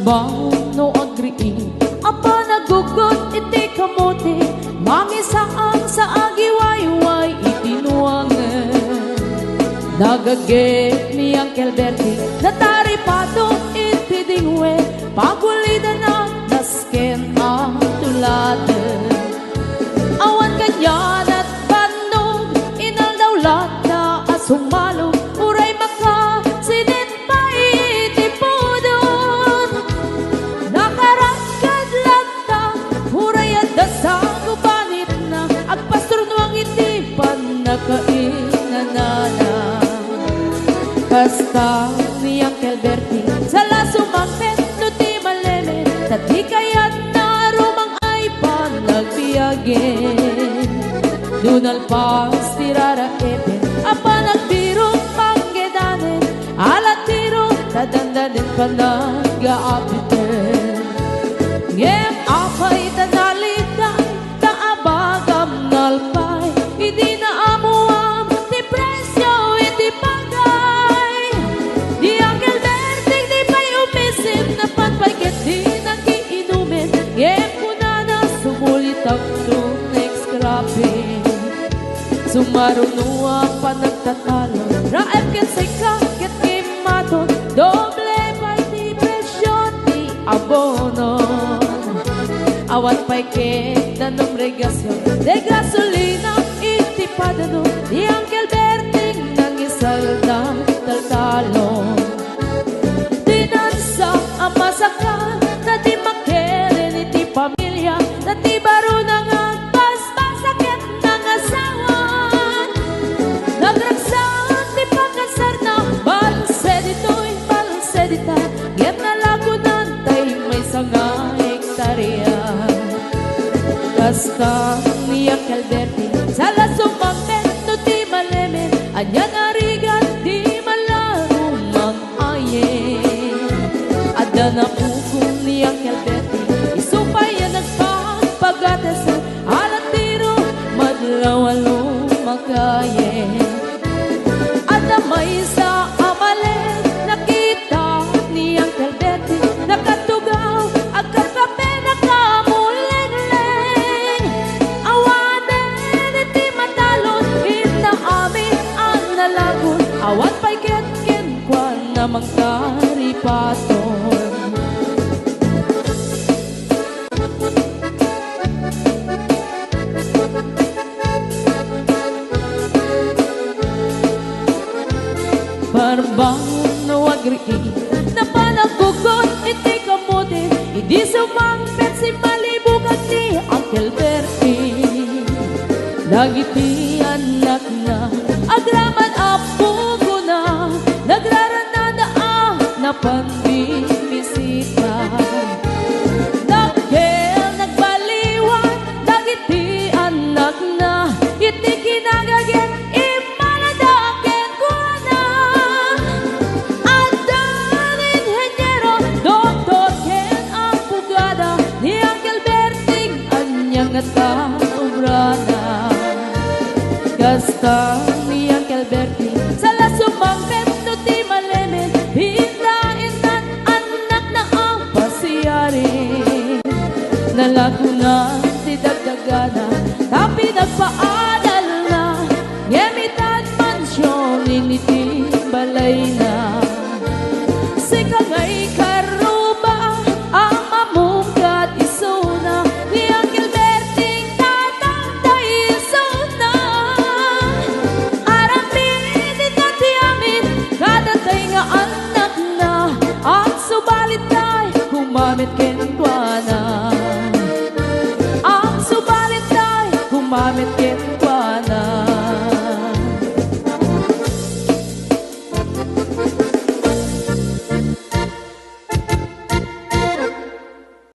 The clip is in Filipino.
Barbaw no agree apa nagugot iti kamote mamisaan sa agiwayway itinuangan nagagit ni Uncle Bertie nataripado iti dingwe pagulida na nasken ang tuladan awan kanyan at banog inaldawlat na asumalo uray maka sinit pa itipudon nakaragkad lagta uray at dasang gubanit na agpastor nuang itipan nakainanana kasta ni Uncle Bertie sa lasumangpet no ti maleme tati kayat na rumang ay panagpiyagin dunal pas tirara epen apa nagbiro panggedanen alat tiro tadandanin panag-aapiten ngem apay tanalitan taabagam nalpay hindi na amuam ti presyo iti pagay di Uncle Bertie di pa'y umisin na panpay di nagiinumin ngem kunana sumulit ang next scrapping sumarunua pa nagtatalo raep ket sika ket kimaton doble pa'y ti presyo ti abonon awan pa'y ket nanom regasyon de gasolina iti padano di Uncle Bertie nangisalda taltalon dinansa ang masakan na di makeren iti pamilya na ti baro na nga paspasaket ng asawa nagragsan ti pagkasar na balsedito'y balsedita ngem nalagunan tay may sanga hektarya kasta ni Uncle Bertie sa lasumangpet no ti malemen anyan arigat di malarumang ayen adda na pukong ni Uncle Bertie isupay yan nagpapagates alat tiro madlawalo makayen adda may sa amalen nakita ni Uncle Bertie nakatugaw agkakape nakamuleng-leng awanen iti matalon ita amin ang nalagon awan pa'y ketken kwa namang karipaton Barbaw no agree na panagugot iti kamote hindi sumangpet si malibugan ni Uncle Bertie dagiti anak na agraman apugo na nagraranada na panbibisita dagkel nagbaliwan dagiti anak na iti kinagagen imaladaken kuana adan inhenyero doktor ken ang pugada ni Uncle Bertie anyang at kaubrada kasta ni Uncle Bertie sa lasumangpet no ti malemen hindain anak na ang pasiyari nalagunan ti dagdagana tapi nagpaadal na ngemitan mansyon initi balay na sika ngay karuba ang mamungkat isuna ni Uncle Bertie tatangtay isuna aramin iti amin kadatay nga anak na at subalit tay gumamit kenkwana ang subalit tay gumamit kenkwana